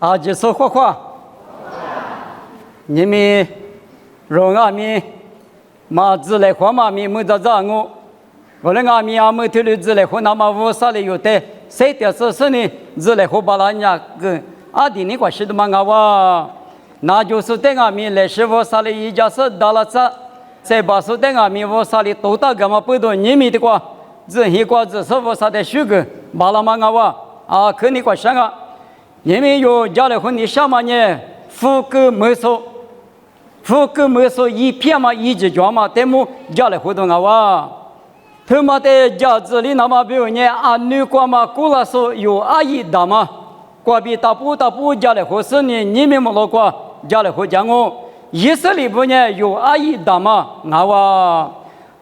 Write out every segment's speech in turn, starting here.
阿吉说话，你们让阿们马子来花马咪没在让我来阿们阿们头里子来花那么无啥哩有的，谁的是呢？子来花巴拉伢个阿弟你关系的嘛阿哇，那就是等阿们来是无啥哩一家是打了啥，再把说等阿们无啥哩都打干嘛不多你们的话，子一瓜子是无啥的虚个巴拉嘛阿哇啊，可你关系啊，你们有家里婚你什么呢？富个没说。富个没说一片嘛，一直讲嘛，但么家里活动啊哇，他妈的家子里那么比如呢，阿女瓜嘛，过了说有阿姨大嘛，瓜比大不家里活事呢，你们没老瓜家里活讲我，意思里不呢有阿姨大嘛，啊哇，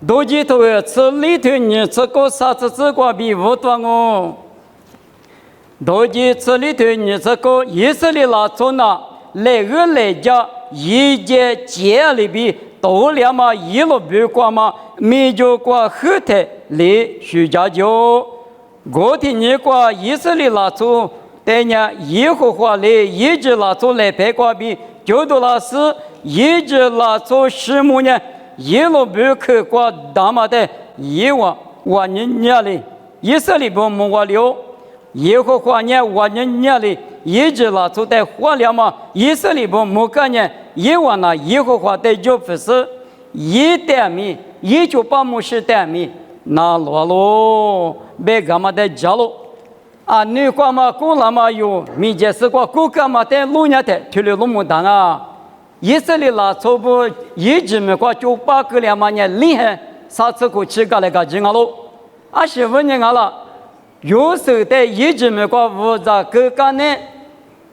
都记头吃里头呢，吃个啥子吃瓜比不多哦，都记吃里头呢，吃个意思里拉做那来个来家。一节节里边都两嘛一路不过嘛，没就过后台里徐家就，我听你过意思里拉出，但呢以后话里一直拉出来拍过比，就多拉是一直拉出十亩呢，一路不去过大嘛的，一万年里，意思里不没我了，以后话呢年里。一直拉出在火了嘛，意思里不没概念，一万那以后话的就不是一点米，1980点米，那罗罗别干嘛的家喽，啊，你干嘛过了嘛有，米解释过过干嘛的路年的，退了路木当啊，意思里拉出不一直没过98个两嘛年厉害，啥子过去干来个劲啊喽，啊是问人啊了。有时的一直没过复杂个干呢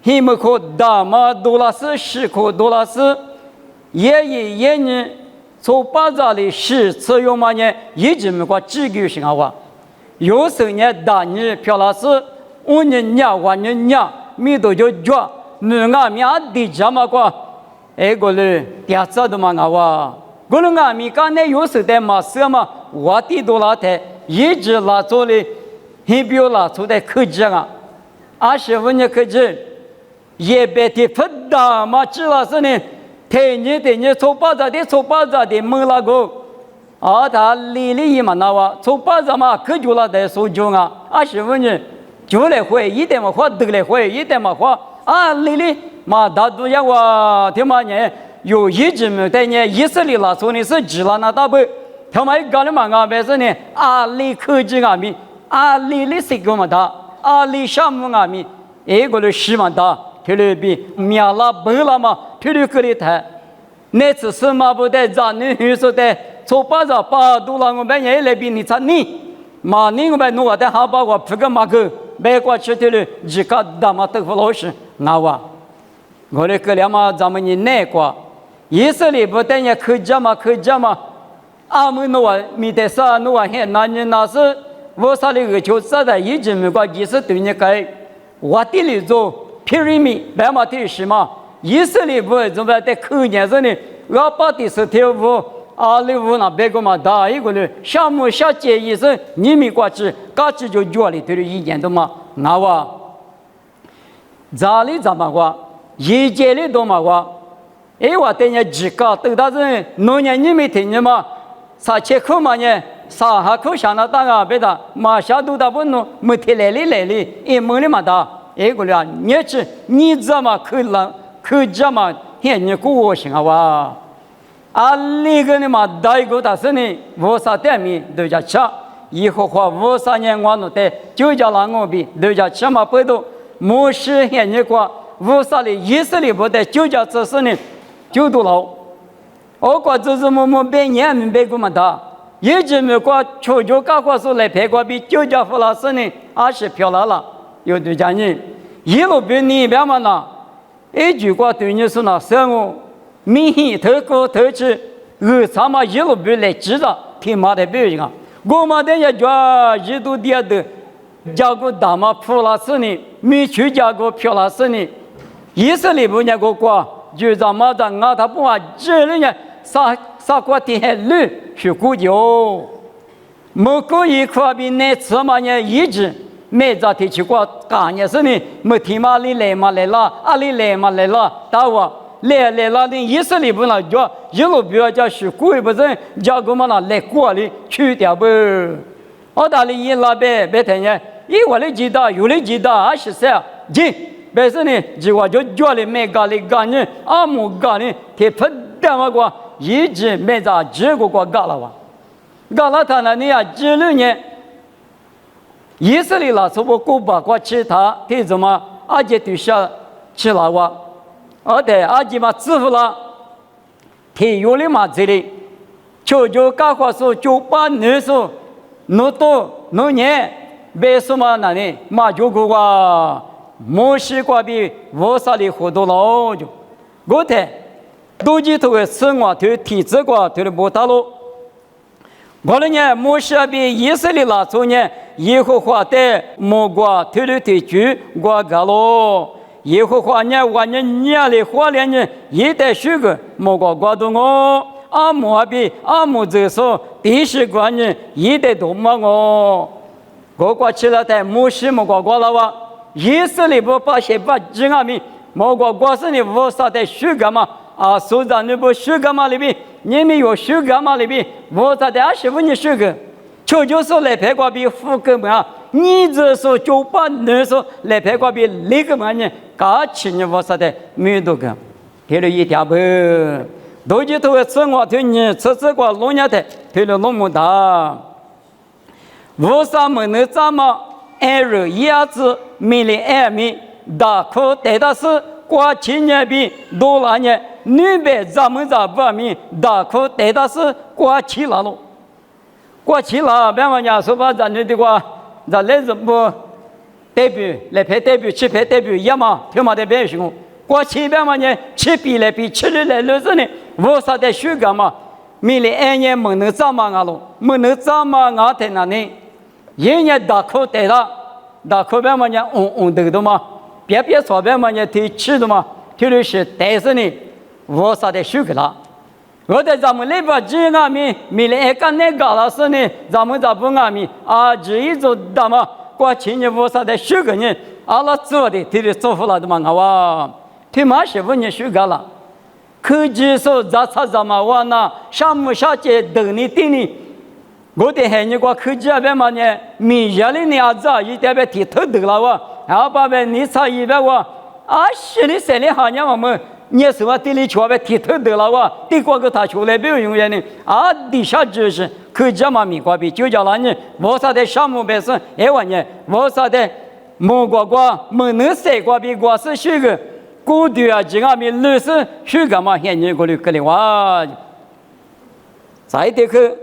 ，he没可大嘛多拉斯10可多拉斯，也呢从巴扎里10次用嘛呢，一直没过几个星啊，有时呢大呢漂拉斯，5年年1年年，米都就抓，你阿米阿地家嘛过，哎个嘞第二次都嘛啊，个人阿米干呢有时的嘛是嘛，我地多拉的，一直拉做嘞。你比如拉出来科技啊，20年科技，也别提不大嘛，只拉是呢，天天从巴扎的没那个，啊，他里嘛那哇，从巴扎嘛可就拉在手中啊，20年就来会一点嘛花得来会一点嘛花啊，里嘛大多呀哇，他妈呢有一直没得呢，以色列拉出呢是只拉那大不，他妈一搞的嘛啊，别是呢啊，里科技啊咪。阿里是个么大，阿里项目阿米，一个的10万大，特别比苗拉白了嘛，特别个的台，那次是嘛不得咱女孩说的，从8度了我们也来比你差你，嘛你我们弄的好把我不个嘛个，别过去的了，只看大嘛都不老实，那哇，我的个两嘛咱们你难过，以色列不等于可家嘛，阿们弄完没得啥弄完很难人那是。我啥哩个就啥的，一直没过，意思对你改，我地里做平米，白马地是嘛，意思里不怎么在口年子呢？我把的是条路，25那别个嘛大一个呢，项目下节意思，你没过去，过去就脚里头的1年多嘛，那哇，咋里怎么话，一节里多嘛话，哎我等下几个，等到是农年你没听见嘛，3千口嘛呢？啥哈口想那大啊，别的马下都大不弄，没提来哩，一门里嘛大，一个了，你怎么可这么很你过我行啊哇？啊，那个呢嘛大一个大是呢，我啥点米都叫吃，以后话我啥年我弄的，就叫那我比都叫吃嘛不多，没事很你过，我啥哩意思里不得，就叫这是呢，就多老，我过这是么别年明白个嘛大。一直没过，求求搞过手来拍过比就叫弗拉斯呢，20漂亮了，有对家人，一路比你别嘛那，一句话对你说那生活，明显透过透去，他妈一路比来知道，听妈的别人啊，我妈的也叫一度第二的，叫个大妈弗拉斯呢，没去叫个漂拉斯呢，意思里不那个过，就咱妈的俺他不话这人家啥过天还绿。是古旧，没过一块比那次嘛呢，一直每早提起过干也是呢，没提嘛里来嘛来了，阿里来嘛来了，打我来了的意思里不能叫一路不要叫是贵不是叫我们那来过里去掉不？我打里一拉别听见，一我的知道有的知道20岁，这别是呢，就我就叫里没干里干呢，阿木干呢，提不得嘛个，一直没咋结果过干了哇，干了他那你呀16年。以色列啦，说我古巴过其他，提怎么阿姐对下去了哇？对，阿姐嘛支付了，提有的嘛这里，就搞话说98年说，弄多弄年，别说嘛那里嘛就个哇，摩西过比我啥里活多了就，我睇，都记头个生活头体制过头的不大咯。我呢，摩西比以色列拉出呢，耶和华的莫过推了推举我个咯。耶和华呢，我呢年里花莲呢，一代许个莫过过到我。阿摩比阿摩这说第十个呢，一代多么我。我过去了在摩西莫过过了哇，以色列不把些把金阿米莫过过是你我啥的许个嘛？啊，首长你不许个嘛里边？你们有许个嘛里边？我在的25年许个，就是来陪过比富个嘛，你这说98年说来陪过比那个嘛呢？搞起你我啥的没多个，提了一条不，都记头生活推你吃过农业的推了那么大，我啥么能怎么2日1子米里2米大可带的是过7年比多了呢？200咱们咋不明大可带的是过期了喽？过期了，别问人说把咱的话，咱来是不代表来陪代表去陪代表一嘛，听嘛的别说，过期别问人7比来比7日来6日呢，我啥的修改嘛，米里2年没能怎么啊喽？没能怎么啊在那呢？1年大可带了，大可别问人得的嘛，别说别问人提7的嘛，提的是带是呢。我啥的修改了，我在咱们那边几阿米，米来干那个了是呢，咱们这不阿米啊，这一组大嘛，过去年我啥的修改呢，阿拉做的提的做出来的嘛哇，提嘛15年修改了，科技说咋查咱们哇那项目下节等你定你，我的海你过科技那边嘛呢，米下里呢子一点别提头得了哇，然后把边你查一边哇，啊是的3年行业我们。你是我地里全被剃头得了哇！地瓜个他出来不用人呢啊！地下就是可这么米瓜比就叫人呢，我啥的项目本身1万年，我啥的木瓜瓜没能晒瓜比瓜是许个，古代啊这个米绿色许个嘛现在过来个里哇！再的去，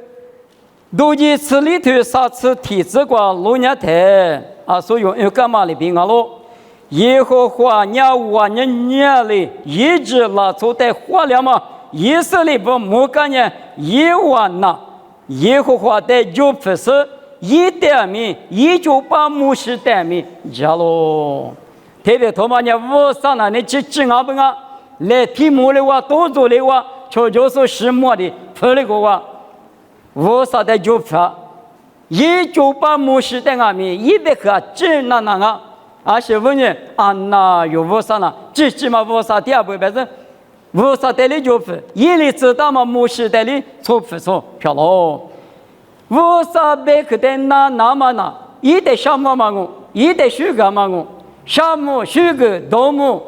都是吃里头啥吃体质瓜路年台啊，所以用干嘛里边啊喽？耶和华让我年里一直拉出的话了嘛，以色列不莫干呢，耶万呐，耶和华的就不是一点米，也就把木石点米加喽。特别他妈呢，我上那里去经啊不啊，来提木的话，多做的话，就是石磨的，破的个话，我啥的就不，也就把木石点啊米，一百个真那啊。啊，是问你啊，那有我啥呢？最起码我啥第二步，但是我啥代理就不，一里知道嘛，木石代理错不错漂亮。我啥别个的那么那，一代项目嘛我，一代修改嘛我，项目修改项目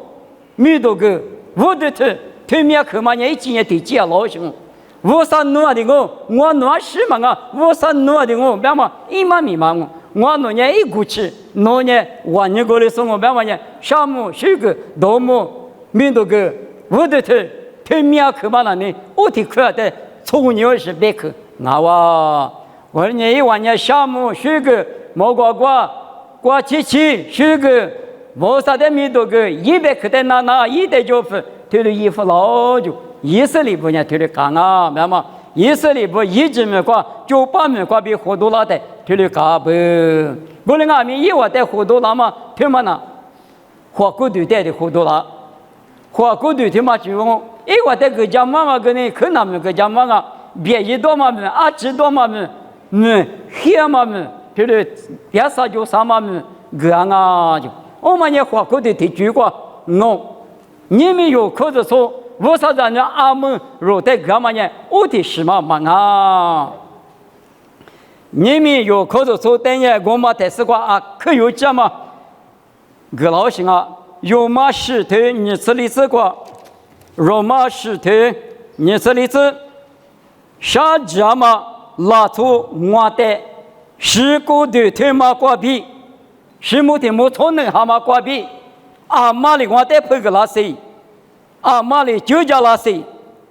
没多个，我的头面可嘛人一几年得接老行。我啥努的我努是嘛啊，我啥努的我，别嘛一嘛米嘛我农业一过去，农业往年过来生活别玩意，项目修个项目面多个，我的头面可嘛那呢，我的可的从牛是别个，我我年一玩意项目修个毛瓜机器修个，我啥的面多个100克的那一代就不推了衣服老就以色列不呢推了干啊，明白？以色列不一直没挂，98没挂比活多了的。推了嘎不，我们阿米一万带活多了嘛，推嘛呢？火锅队带的活多了，火锅队推嘛就用一万带个家妈妈跟你可能没个家妈妈，别一多嘛没，阿几多嘛没，黑嘛没，譬如第三就三嘛么个啊就，我们也花过的提举过我，你们有可是说为啥子呢？阿们若在干嘛呢？我的什么嘛啊？你们有可是说等下我们在是个啊，可有讲嘛？个老师啊，有嘛石头你这里这个，罗马石头你这里这，啥家嘛拉出我的。是故的天马挂壁，是木的木从能蛤蟆挂壁，阿妈里我得配个拉谁，阿妈里就叫拉谁，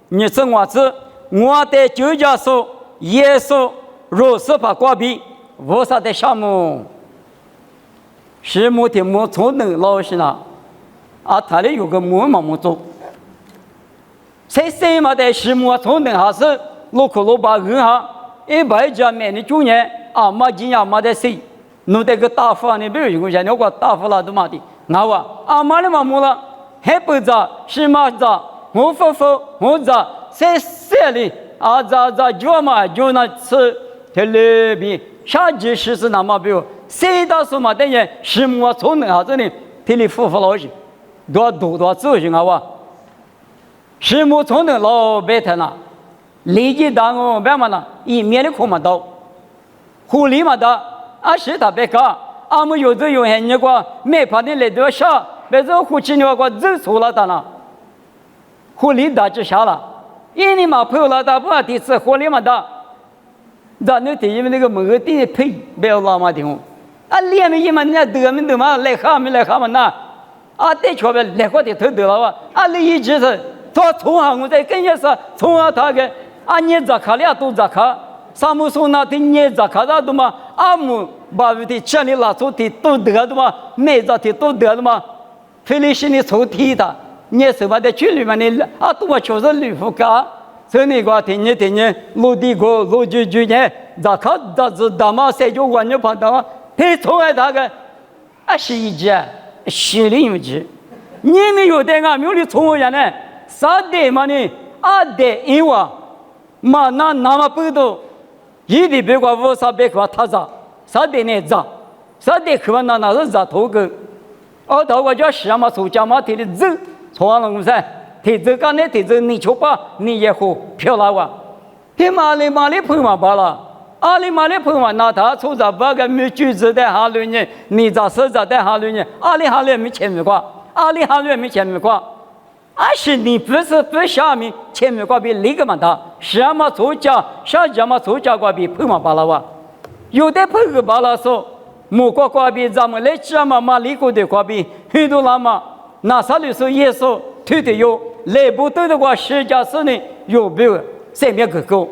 你是我子，我得就叫说耶稣若是把挂壁，我啥的项目，是木的木从能老师呢，啊，他里有个木嘛木做，谁嘛的是木从能还是路口路把人哈，100家每年9年。阿妈今年没得谁，弄得个大夫呢？比如我讲，我个大夫了都嘛的，那我阿妈的嘛没了，还不咋是嘛咋？我夫妇我咋在这里啊？咋就嘛就那次在那边啥子事是那么比如谁到什么等于是我从那啥子呢？替你夫妇老师多走行啊哇？是我从那老白天了，立即当我别嘛呢，一面的空嘛到。狐狸嘛的，啊是他别个，俺们有时有些人个没怕你来多少，别说狐狸你个走错了的了，狐狸大就下了，因为嘛跑了的不第次狐狸嘛的，咱那因为那个门的腿不要拉嘛的哦，啊脸面一嘛人家得没得嘛来哈没来哈嘛那，啊对确别来过的头得了哇，啊你一直是他从行我在跟人说从啊他个啊你咋看了都咋看。萨姆松那天你咋看到的嘛？阿姆把的家里拉出的都得的嘛，没咋的都得的嘛。菲律宾的抽屉的，你什么的去里面的啊？都嘛确实吕布干，所以那个天天落地过落就呢，咋看咋子大嘛？谁就完全碰到啊？他从来那个啊是一节，心里有节。你们有的啊，没有的从我讲呢，啥的嘛呢？啊的因为嘛那么不多。一的别个我啥别个他咋，啥的呢咋，啥的可那是咋头个，而头个叫什么出家嘛，提的走，错了我噻，提走干呢提走你就把你也好漂亮哇，提马里碰嘛罢了，阿里马里碰嘛那他出着把个没举子在下头呢，你咋是咋在下头呢？阿里下头没钱没挂，阿里下头没钱没挂。而是你不是不下面前面挂比那个嘛大，什么出家，啥什么出家挂比碰嘛巴拉哇，有的碰个巴拉说，木挂比咱们来讲嘛马里国的挂比，很多人嘛，那啥的时候耶稣推的有，来不对的话，实际是呢有没有三面个狗，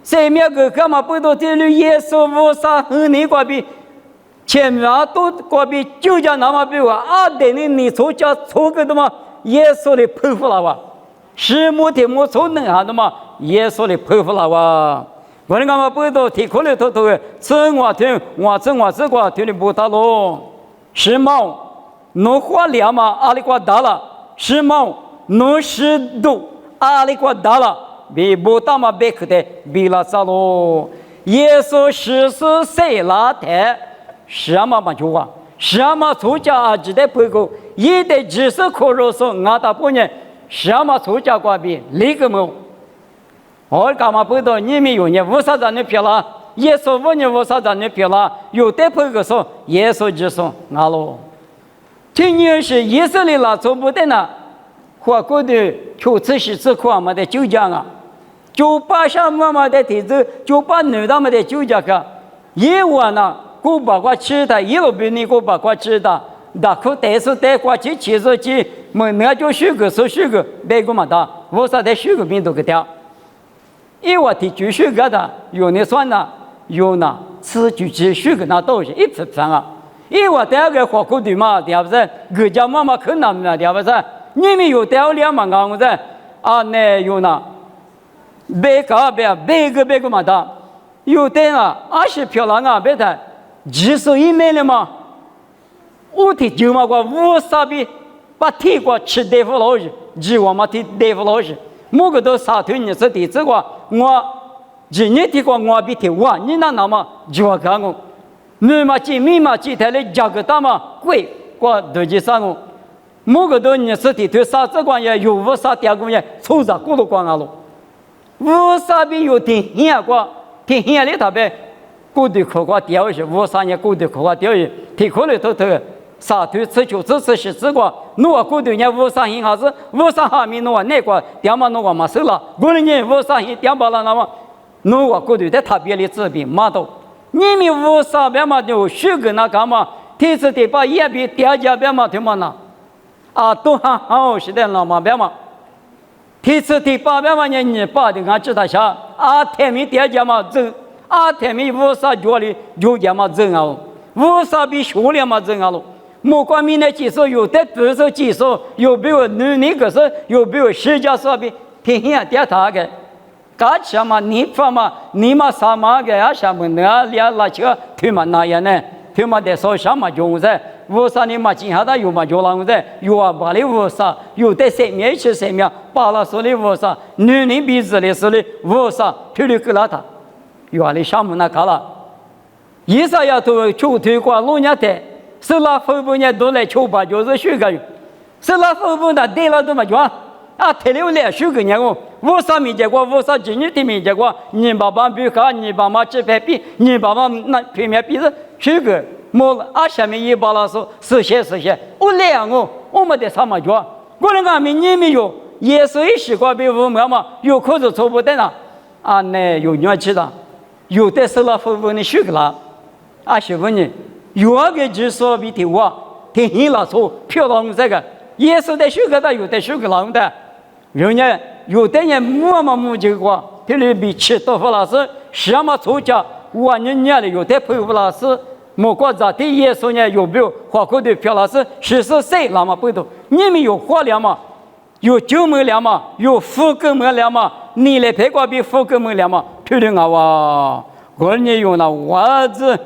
三面个狗嘛不到这里耶稣无啥和你挂比，前面都挂比就叫那么比话，啊对你出家出个的嘛。耶稣的佩服了哇，是木的木从能下的嘛？耶稣的佩服了哇，我们干嘛不到提口里头的，吃我听我吃我这个听的不大咯，是毛农花两嘛，阿里瓜大了，是毛农湿度阿里瓜大了，比不大嘛别克的比了啥咯？耶稣14岁那天，什么嘛就话，什么出家只得不够。也得只是可肉说，俺大半年什么出家挂比那个么？我干嘛不到你们有年无啥子你撇了？耶稣问你无啥子你撇了？有的朋友说耶稣就说俺喽。今年是以色列那做不得呢，华国的求吃是吃苦嘛的就讲啊，就把什么的提子，就把女的么的就讲个，也我呢，我把我吃的，一路比你我把我吃的。那可但是带过去其实去，那就许个是许个，别个嘛的，我啥的许个病都给掉。因为提就许个的，有那算呢，有呢，吃就只许个那东西一次算啊。因为第二个火锅的嘛，对不对？各家妈妈可难了，对不对？你们有掉两嘛，我在啊，那有呢，别个嘛的，有的啊，20漂亮啊，别的，21枚了嘛。我提就嘛个无啥比把提过吃大夫老师，只我嘛提大夫老师，某个都杀退你是的这个我今年提过我比提我，你那么就我看我，你嘛见面嘛见他的价格大嘛贵，过多几三个，某个多年是的对啥子关系有无啥点关系，抽着过多关啊喽，无啥比有天现过，天现里头呗，过的可过掉去，无啥年过的可过掉去，天可里头头。啥头吃酒吃西吃过，侬过头年无啥行哈子，无啥哈面侬那个点嘛侬嘛收了，过了年无啥行点罢了那么，侬过头在特别的治病嘛都，你们无啥别嘛就许个那干嘛，天时地把也比点家别嘛对嘛那，啊都还好是的那嘛别嘛，天时地把别嘛你把的俺知道下，啊天明点家嘛走，啊天明无啥家里就家嘛走啊，无啥比学里嘛走啊喽。莫管明的技术有的不是技术，有比如女人个是，有比如世界上比天下点他个，干什么你发嘛，你嘛啥嘛个呀？什么那两拉车推嘛那样呢？推嘛得说什么用噻？无啥你嘛今下他有嘛就啷个噻？有啊把的无啥，有的生命去生命，把了说的无啥，女人鼻子里说的无啥，推的给了他，有啊的什么那搞了？一啥要都就推过老年的。是那后半年都来求吧，就是许个，是那后半年对了都嘛就啊，退了来许个年哦，无啥没结果，无啥今年的没结果，你爸爸比卡，你爸妈这边比，你爸爸那对面比是许个，么下面一把老师实现，我来我没得啥嘛就，我那个明年没有，也是一习惯比我们嘛，有可是错不得了，那有年纪了，有的是那后半年许个了，媳妇呢？有个就说比的话，天黑了说漂亮这个，也是在修个的，有的修个浪的，人家有的人摸这个，这里比吃豆腐老师什么出家，我人家的有的佩服老师，莫管咋的也说呢，有没有花过的漂老师，40岁那么不多，你们有花了吗？有九门了吗？有福根门了吗？你来陪过比福根门了吗？确定啊哇，我呢用那袜子。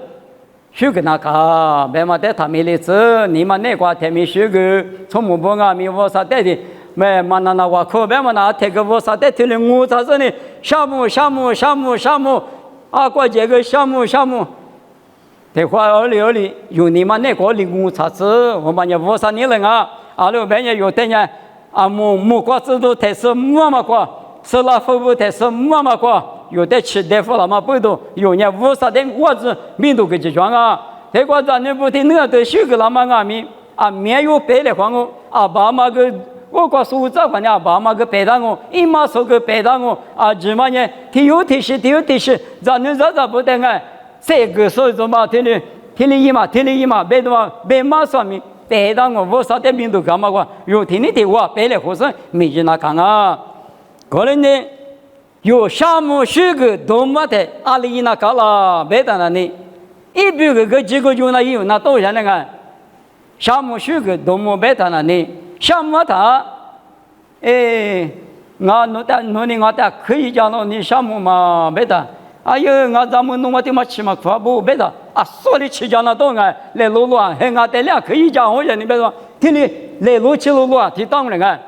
许个那个，别嘛在他们的子，你们那块他们许个，从木不啊，没我啥带的，没嘛那我可别嘛那这个我啥带的了，我咋子呢？项目，过这个项目，这块二里有你们那个的我啥子，我们也我啥你人啊，了别人有的人木瓜子都太是么瓜，是那服务太是么瓜。有的吃大夫了嘛不多，有人无啥的我子民都给集装啊，这个咱你不听那都修个那么面有白的话爸妈个我告诉我这块呢，爸妈个白当我，姨妈说个白当我芝麻呢，提有提示，咱你这不得哎，这个所以说嘛，听你姨妈，白的嘛，白妈说明白当我无啥的民都干嘛个，有听你的话，白的和尚没人那看啊，个人呢。有项目许个多么的阿里那搞了别的那里，一比个几个月那有那多少那个项目许个多么别的那里，项目他我的可以讲了你项目嘛别的，咱们弄的嘛起码可不别的所有起讲那多来路还的俩可以讲我讲你别说，听你来路起路提当然呢。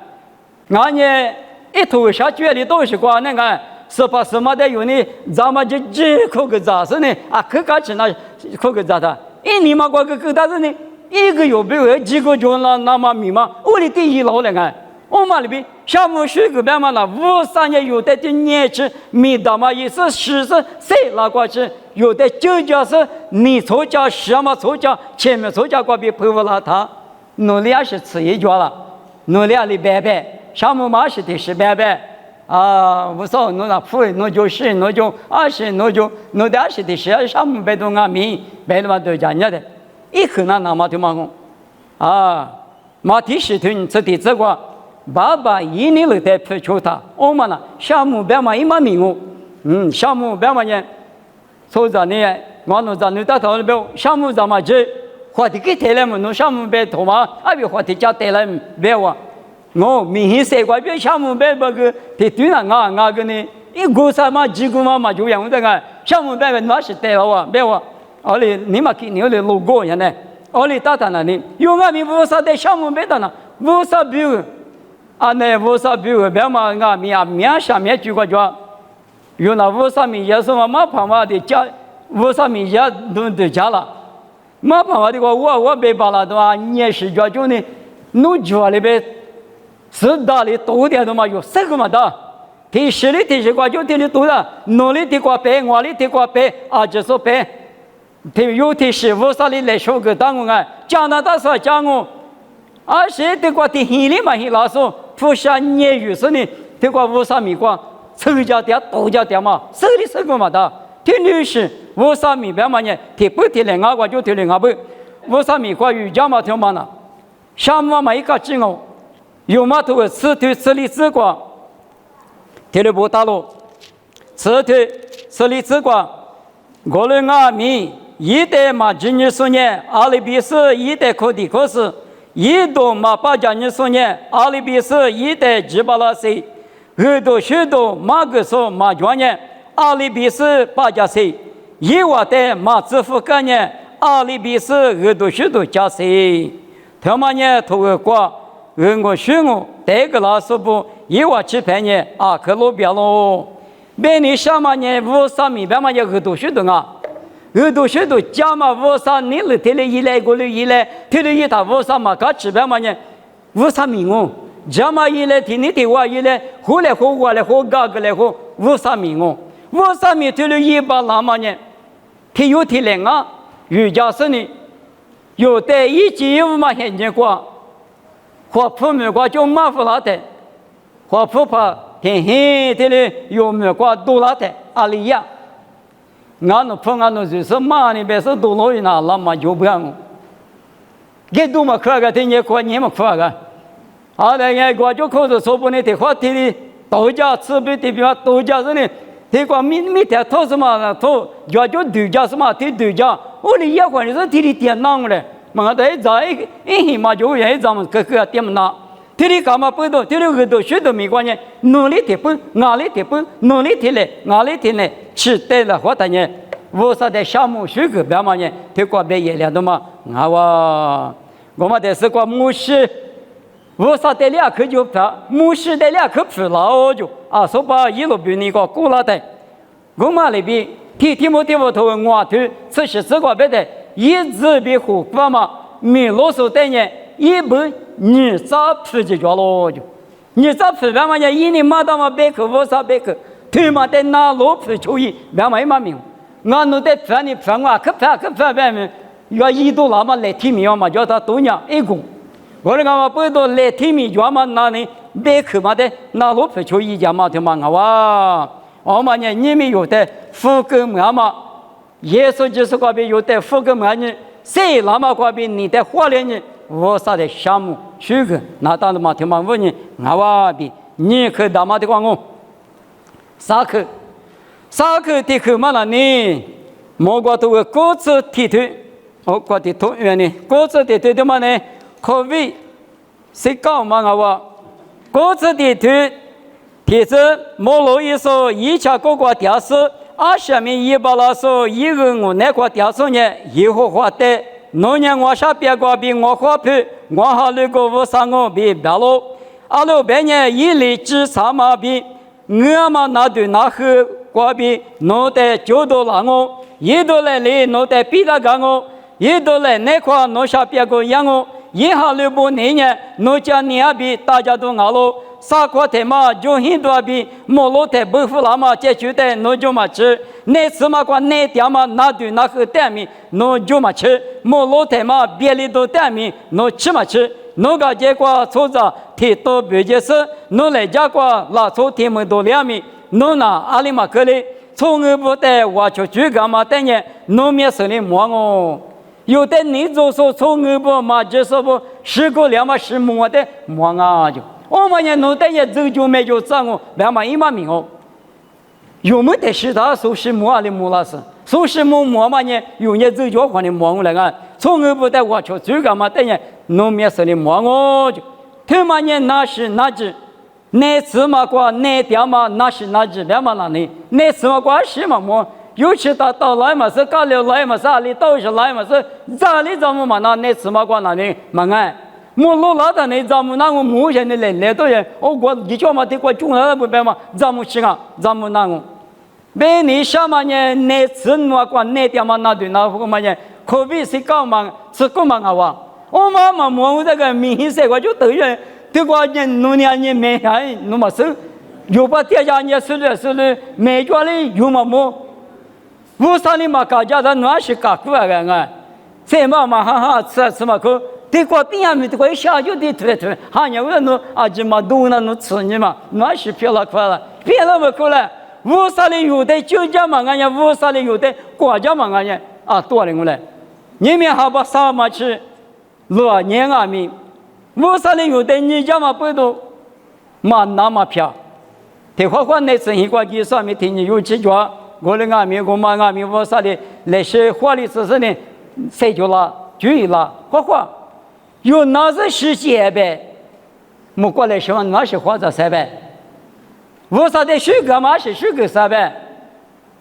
一头下脚里都是光那个是把什么的有呢？咱们就几口个杂事呢？可干起那口个杂的，你嘛过个大事呢？一个有没有几个就那么密码？我的第一老那个，我们那边项目学个办嘛那53年有的年纪没到嘛也是40岁拿过去，有的就叫是你出家什么出家，前面出家过比佩服了他，努力也是吃一脚了，努力里白。项目嘛是的是白我说侬那付侬就是侬就20侬就侬的20的是项目白东米白的嘛都讲的，一可能那么就嘛马蹄是腿这的这个爸爸一年了在陪求他，我们呢项目白嘛一嘛名项目白嘛呢，所以呢我侬在你到头了项目怎么去话题给带来嘛，侬项目白头嘛比话题加带来白我。我明显谁怪别项目别个的对了个呢，一个啥嘛几个嘛就样的个项目别个那是对了别我，你嘛给你的路过人呢，打他那里有们无啥的项目别的呢，无啥比如那无啥比如别嘛面下面举个脚，有那无啥面也是嘛跑嘛的家，无啥面也都家了，嘛办法的话，我别把那的话，你是叫就呢，弄脚里边是大的多点的嘛，有这个嘛的。提实力提实话就提的多了，努力的话白，我力的话白，啊就是白。提有提师傅啥的来说个当我啊，加拿大说讲我，而且的话提黑里嘛黑老说，不像业余是呢，的话无啥米话，抽家店多家店嘛，手里手个嘛的。提律师无啥米白嘛呢，提不提两个就提两个不，无啥米话瑜伽嘛听嘛呢，项目嘛一个技能，有嘛头吃腿吃力吃过。提了不大路，此腿此里此过，我们阿弥一代嘛今日所念，阿里比斯一代可地可是，一度嘛八家日所念，阿里比斯一代吉巴拉西，二度许多马个说嘛专念，阿里比斯八家西，一瓦代嘛支付概念，阿里比斯二度许多家西，他妈呢头个过。我学我这个老师不一万七百年啊，可老表喽。每年下半年53米，半年2多许多啊，2多许多加嘛53年了，提了一来过了一来，提了一他53嘛，搞7百年53米哦，加嘛一来提你提我一来，后来后我来后嘎个来后53米哦，53米提了100那么年，提有提两啊，瑜伽是呢，有的一季5嘛现金过。或普没过就马夫拉的，或普怕天黑的嘞有没过多拉的阿里亚，俺那普俺那就是马那边是多罗伊那拉嘛就不样，给多嘛可个天也过年嘛可个，啊那个过就可是说不呢的话的嘞，道家慈悲的比方道家是呢，的过每天偷什么偷，就度假什么的度假，我的也管是提的电脑嘞。嘛，在一嘛就也咱们各个点拿，提里干嘛不多，提里很多学都没关系，努力提不，压力提不，努力提来，压力提来，吃对了或者呢，我说的项目学个别嘛呢，提过别也了的嘛，我们这是过牧师，我说的2口就票，牧师的2口票老就啊，说把一路比那个过了的，我们那边提莫头我头，这些这个别的。一直比虎爸嘛，没啰嗦的呢，一不你咋出去着了就，你咋出来嘛呢？一年马到嘛别口我啥别口，他妈的拿老出球衣，别嘛没命，俺弄的饭你饭啊，可饭别么，要一度那么来提名嘛，叫他多年一共，我那个嘛不多来提名叫嘛那呢别口嘛的拿老出球衣家嘛他妈我嘛呢你们有的富贵嘛。耶稣就是过比有的福个嘛呢，谁那么过比你的活人呢？我啥的项目许个，那当然嘛听嘛问你，我比你可大嘛的光我，啥可的可嘛了呢？莫过都个各自提腿，我过的同源呢，各自提腿的嘛呢？可为谁搞嘛我？各自提腿，提着莫罗一说一切各个调试。下面一把拉说，一个我那块调查呢，以后花的，农年我下别个比我花皮，我还那个我上我比别喽，阿老百年一里只啥嘛比，我嘛那对那和瓜比，弄得就多让我，一多来里弄得比那个我，一多来那块弄下别个养我，一下六不那年弄家你也比大家都熬喽。啥块的嘛，就很多比莫罗的不服那么解决的，侬就嘛吃。那次嘛，管那点嘛，那对那个点米，侬就嘛吃。莫罗的嘛，别里头点米，侬吃嘛吃。侬个结果错着，提到别件事，侬来结果拉错提么多2米，侬拿阿里嘛可哩，从而不得我就去干嘛等呢？侬面手里摸我。有的你就说从而不嘛，就是不10个2嘛10摸的摸啊就。我们也弄得也走就没就涨哦，别嘛一嘛命哦。有没得其他说是摸的摸那是，说是摸嘛呢？有人走就换的摸我来个，从而不得我就最干嘛等于弄面手里摸我就，他妈呢那是那只，那次嘛过那点嘛那是那只别嘛那里，那次嘛过是嘛摸，尤其到来嘛是搞了来嘛是哪里到是来嘛是咋里怎么嘛那次嘛过那里嘛哎。莫罗拉的那咱们那个目前的来多人，我你叫嘛的过中了不白嘛，咱们去啊，咱们那个，别你什么呢？那次嘛过那点嘛那对那个嘛呢，可比是高忙是高忙啊哇！我妈妈摸这个明显我就等于这个人农年人没还那么少，有把大家也是每家里有么么，无啥的嘛家家的暖是搞过来个，谁嘛哈哈吃嘛可。这个边上面这个下就得推，好像我那阿姐嘛都那吃你嘛，那是漂亮快了，漂亮不过来，无啥的有的就家嘛俺家，无啥的有的国家嘛俺家啊多人过来，你们还把啥嘛吃，老年阿米，无啥的有的你家嘛不多，嘛那么漂，这花那生意过去上面听你有几家，我的阿米我妈阿米无啥的那些花里知识呢，谁就了注意了，花。有那是世界呗，没过来说那是花着三呗，为啥的水果嘛是水果三呗？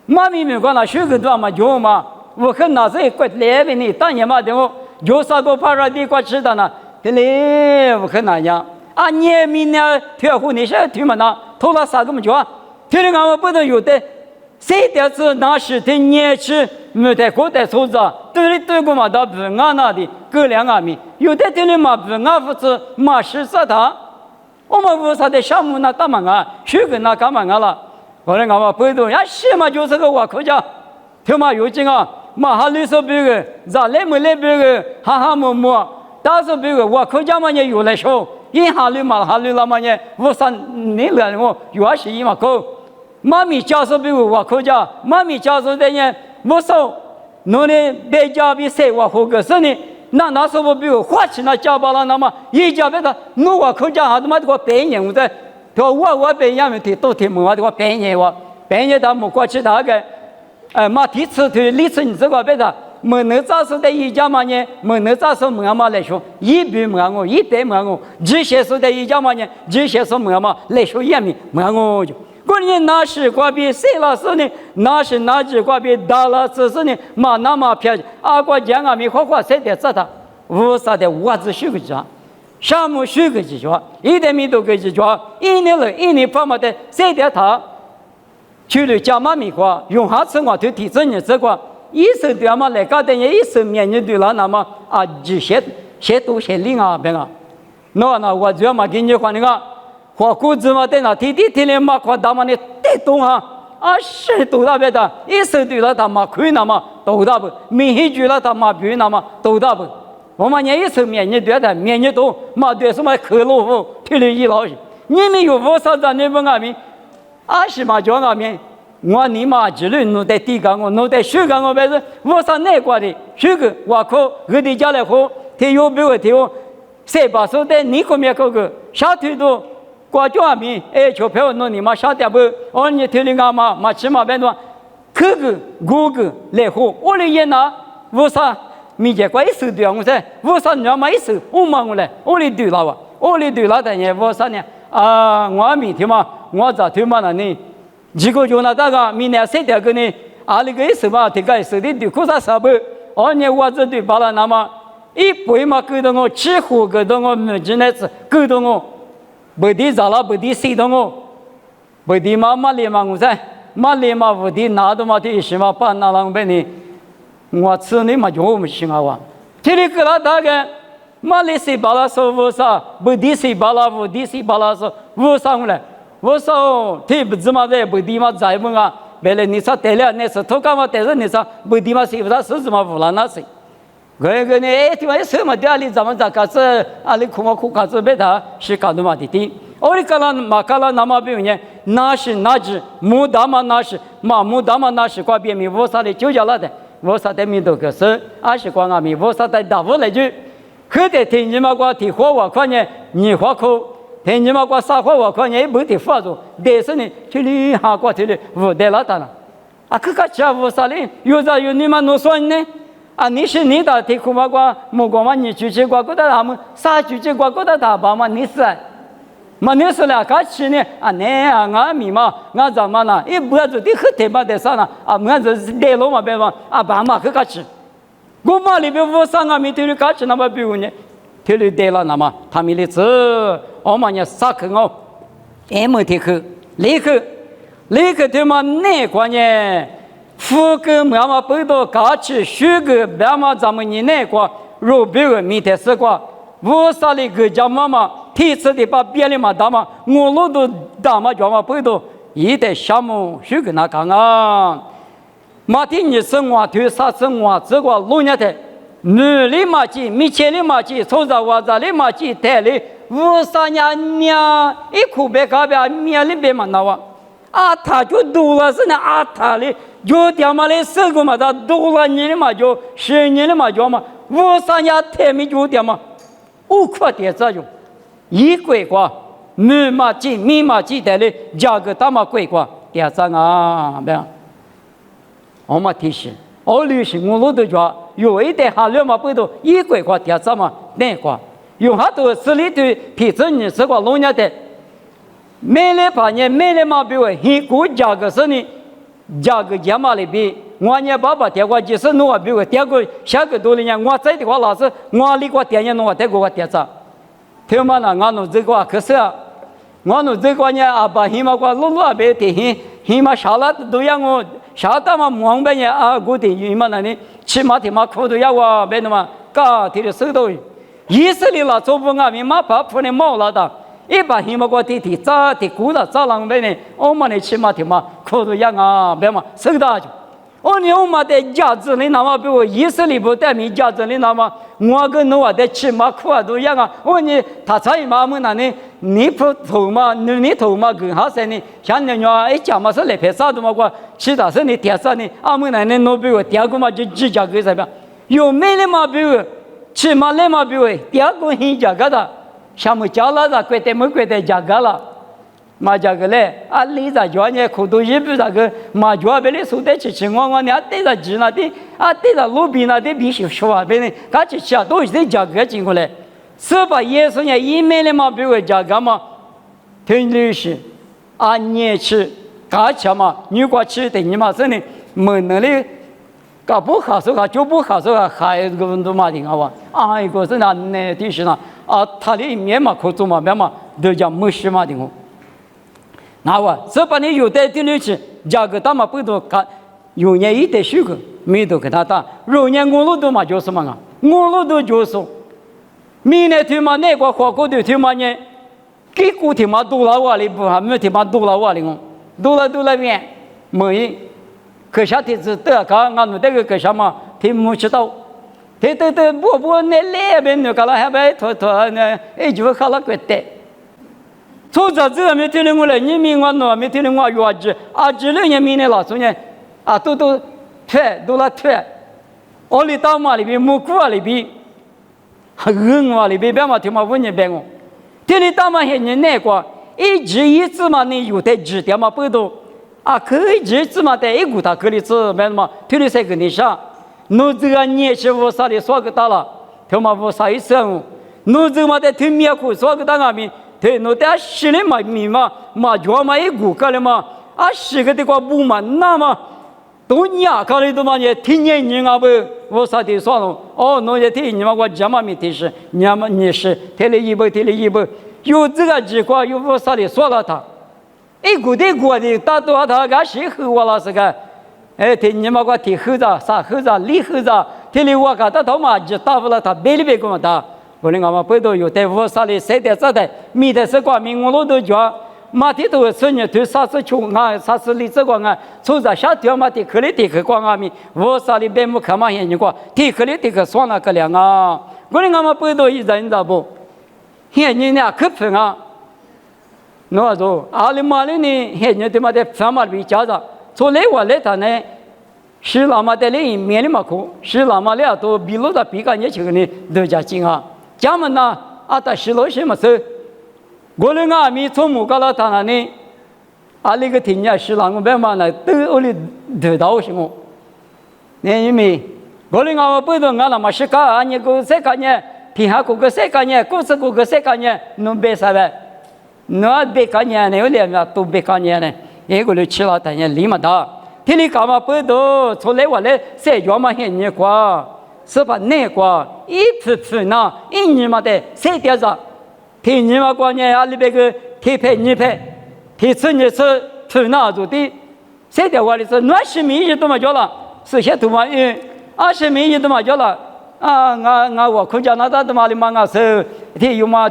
妈咪们讲那水果多嘛就嘛，我看那是一块来呗呢，当年嘛的我有啥个怕让地瓜吃的呢？对嘞，我看那样啊，你明年退户那些退嘛那，投了啥个么就啊？退了俺们不能有的，谁的是那是的年吃。没得过的手子，对过嘛，到不安那的各两阿米，有的对的嘛不安不是嘛是啥他，我们为啥的项目那干嘛啊？水果那干嘛啊了？后来俺们北东呀，西嘛就是个外国家，他妈有劲啊，嘛哈绿色别个，咋来没来别个，哈哈么么，但是别个外国家嘛也有来说，一哈绿嘛哈绿了嘛也，我上你来我有是一嘛够，妈咪家是别个外国家，妈咪家是的呢。我说，侬呢？别家比谁我好个是呢？那时候比如花钱那家巴了，那么一家别的，侬我口家哈他妈这个白年我在，他我白年们的都听我这个白年我白年他们过去大概，嘛第次推历次你这个别的，没能咋说的一家嘛呢？没能咋说么嘛来说，一笔么我一代么我，这些说的一家嘛呢？这些说么嘛来说也没么我就。过年那是瓜比谁老师呢？那是那只瓜比大了只是呢？嘛那么漂亮，阿瓜讲阿米花谁的知道？无啥的我只学个讲，项目学个几句，一点米都个几句，一年放嘛的谁的他？去了加嘛米瓜，用下次我就提升你这个，一手对嘛来搞的人一手面你对了，那么啊，就写多写零啊，别个，那我主要嘛给你讲那个。我估计嘛，在那天天嘛，夸他妈的带动啊，啊是多大别的，一手对了他妈亏那么多大不，明显觉了他妈比那么多大不，我们一手面你对的，面你多，嘛对什么克洛夫推了一老师，你们有多少人你不阿明，啊是嘛叫阿明，我你妈记录弄在地干我，弄在水干我，但是我上哪挂的，水个我靠，我的家来喝，他有比我他有，谁把手在你后面搞个下腿多。国家民钞票弄你妈晓得不？哦，你听你阿妈嘛起码别多，这个五个来喝，我来演呐，为啥？民间关一手对我噻，为啥你要买一手？我忙我来，我来对了哇，我来对了，但是为啥呢？啊，我明天嘛，我咋推嘛了呢？几个月那大个，明年谁点个呢？啊，那个一手嘛，这个手的对，可啥啥不？哦，你我这对罢了，那么一杯嘛，给到我起火，给到我没进来吃，给到我。不地咋了？不地谁的我？不地嘛连嘛我噻，嘛连嘛不地拿到嘛的什么把那啷个呢？我吃你嘛就我们行啊哇！这里个那大个嘛连谁把那说为啥？不地谁把那不地谁把那说为啥我来？为啥？他不知嘛在不地嘛在么啊？别来你说对了，你是头干嘛？但是你说不地嘛谁不知是怎么无了那谁？个呢？哎，对吧？什么的？你咱们咋搞子？啊，你苦嘛苦搞子别他是搞的嘛的的。我哩搞了嘛搞了那么别人，那是那只木大嘛那是嘛木大嘛那是挂别名，我啥的就叫那的，我啥的名都个是，还是挂阿名，我啥的大不来句，可得听你嘛挂提火我看呢，你花口，听你嘛挂撒火我看呢，不得发着，但是呢，这里哈挂这里不得了的了，啊，可个家伙啥哩？有啥有你嘛弄算呢？啊，你是你的提苦嘛瓜，木瓜嘛你去吃瓜，过得他们啥去吃瓜，过得他爸嘛你是，嘛你是了，干吃呢？啊，你啊，俺米嘛，俺怎么呢？一不要做的很特别的啥呢？啊，俺这是带路嘛，别嘛，啊，爸妈去干吃，我妈里边我上俺米头里干吃，那么比如呢，头里带了那么，他们的吃，我们也啥去哦，也没提去，立刻对嘛那关呢？富个妈妈不到家去，学个妈妈咱们你那个，肉别个明天是个，我啥里个家妈妈，提次的把别的嘛大嘛，我老多大嘛叫嘛不到，一代项目学个那干啊，马天你生活对啥生活，这个老年的。女的马鸡，米切的马鸡，从这娃子的马鸡带来，53年面一口白咖啡面里边嘛那哇，啊他就多了是那啊他的，就他妈的10个嘛他多了年的嘛就10年的嘛就嘛，53年太没就他妈，5块钱这就，一块瓜，女马鸡、米马鸡带来价格他妈贵瓜，第二张啊，别，我们提示，我旅行我老多家。有一点哈，2毛不多，一块块点什么那块，有好多市里头提出你这个老年的，买来半年买来嘛比我很高价格是呢，价格价码里比我年爸爸点过几十弄比我点过下个多的年，我在的话老是我里过点年弄点过点啥，听嘛那我弄这个可是啊，我弄这个呢啊把起码过路路别点起码啥了都让我。啥他妈忙半夜啊，我的姨妈那里起码他妈苦都要我别那么搞提的手头，意思里了做不俺们马把铺的毛了的，一把起码过提咋提苦了咋啷别呢？我们的起码他妈苦都要啊别嘛手头就，我们的价值里那么比我意思里不带米价值里那么我跟我的起码苦啊都一样啊，他才嘛么那呢？你不头嘛，你头嘛更好些呢？像人家一讲嘛是来拍啥子嘛过，其他是你点啥呢？俺们那那比我第二个嘛就几价格什么？有没的嘛比我，起码来嘛比我第二个很价格的，像么交了的贵的没贵的价格了，嘛价格嘞？啊，你在家呢，可多一比那个嘛家别的收得起我呢，对着鸡那的，啊对着路边那的必须说话别呢，赶紧吃都是价格进过来。是把耶稣呢，一买的嘛，比如价格嘛，挺律师，按年吃，价钱嘛，如果吃的你嘛是呢，没能力，搞不好说就不好说还有个问题嘛的好吧？啊，一个是那的是呢，啊，他的面嘛可做嘛，面嘛都叫没事嘛的我，那我这把你有的律师，价格大嘛不多，看有年一点许个，没都给他打，如年我都嘛就是嘛啊，我都就是。明年他妈那个花果的他妈呢，给股他妈多了我哩不还没他妈多了我哩我，多了面没，可下的是得看俺们这个可什么，他没知道，他不那那边那个了还没拖呢，就看了个的，从这没听我来，你明我那没听我约子，啊这2年明年老孙呢，啊都退都了退，我里到嘛里边木库里边。人话里边嘛，他妈问你别我，天天打嘛些人那个，一直嘛你有的指点嘛不多，啊可以一直嘛在一股他可以吃别嘛，天天在跟你想，侬这个年纪我啥的说个大了，他妈我啥意思啊？侬这嘛在听面苦说个大阿弥，对侬在心里嘛米嘛叫嘛一股个了嘛，啊是个的个不嘛那么。都伢搞的都嘛也听人啊不，我啥的算了，哦，侬也听你嘛我这么没提示，你嘛你是听了一步，有这个情况有我啥的说了他，一股的，大多他个谁和我了是个，哎，听你嘛我听后着啥后着离后着，听了我个他嘛就打不了他别里别跟我打，我那嘛不都有的我啥的谁的这的，没的是光明我老都讲。马蹄头是你对啥子穷啊，啥子里这个啊，从这下条马蹄壳里地壳光啊咪，我啥里边木看嘛现你个，地壳里地壳算了个量啊，我那么不都一人咋不？现你俩可分啊，那说阿里马里呢，现你他妈的反嘛比家长，从来我来他呢，是那么的里面里嘛苦，是那么俩都比路的比个年轻人都加紧啊，家们呢，啊他是老些么事。我那个米从木搞了他那里，啊那个天家是啷个办嘛呢？都我哩得到什么？你因为我那个不懂俺那么是搞啊，你个谁干呢？天下个谁干呢？故事个谁干呢？侬别啥呗？侬别干呢？你有两个都别干呢？一个哩吃了他呢，立马打。天里干嘛不懂？出来我来谁家嘛些年过？是吧？那个一次呢，一年嘛的谁点子？天你嘛过年啊里边个天配你配，天吃你吃，吃那做的，谁的话的是乱世民也多么叫了，是些多么20民也多么叫了啊！我空家那大的嘛的嘛啊是天有嘛，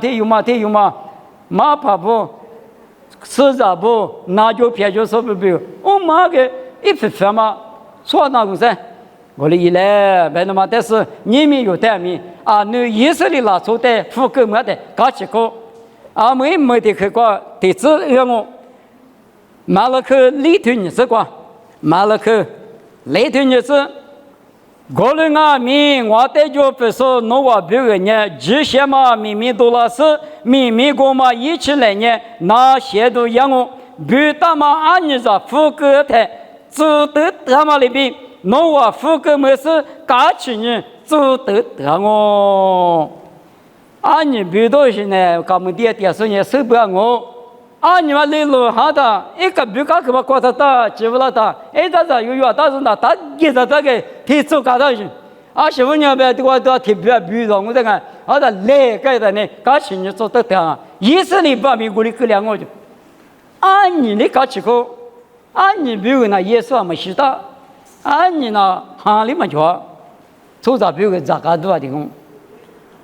马怕不，实在不，那就偏就说不不，我妈个一分分嘛，说那个噻。我的一来，别那么，但是你们有代名啊，你以色列拉出的富够没的，搞几个啊，没得去过，弟子让我买了去里头日子过，买了去里头日子，过了啊米，我带着不是弄我别个呢，这些嘛秘多了是秘过嘛一起来呢，那些都让我别他妈按日子富够的，只得他妈里边。弄我富个么是搞起呢，做得我。你别多些呢，搞么点事呢，受不了我。你们来路好的，一个别搞什么搞得大，记不了的，这有但是那他给这个提出搞到去。媳妇娘呗，我都特别比较，我这个来个的呢，搞起呢做得以色列把美国的两我就，你的搞起个，你比如那耶稣没知道。你那行里面叫，做啥别个咋个多的工？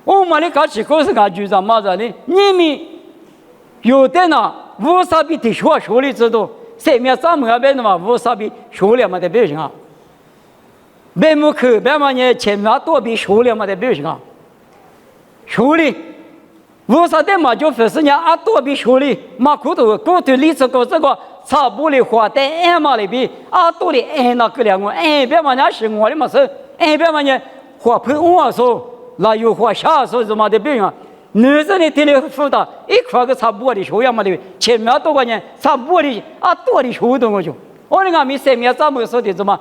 我们的搞起个是搞局长嘛着的，你们有的呢，无啥比的学历知道，上面咱们那边的嘛，无啥比学历嘛的表现啊。别么去，别么呢，前面多比学历嘛的表现啊。学历，无啥的嘛就不是呢，多比学历，嘛骨头历史个这个。差不离花在俺嘛里边多的那个两个别嘛那是我的嘛是别嘛呢花盆我说那有花下说什么的病啊女生的体力负担一块个差不多的学样嘛的前面多个人差不多的多的学东我就我那个没上面咱们说的什么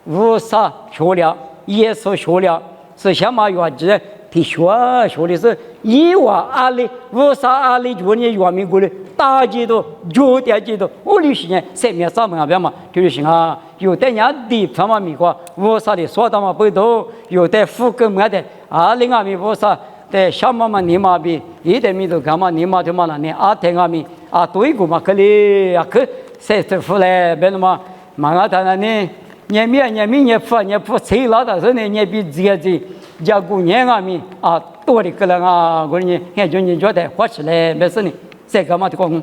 无啥学了也是学了是什么原则的学的是以往里无啥里就你原民国的大街都九点街都我旅行上面咱们那边嘛就是行啊有的人地方嘛美国无啥的说他嘛不多有的富更没的另外面无啥的小妈妈你妈比一点米都干嘛你妈就嘛了你天啊米多一个嘛可里可谁这富来别那么嘛他那呢年米年富谁老的时候呢年比这家姑娘啊米多的个人我呢看就你觉得花起来没事呢这个嘛的光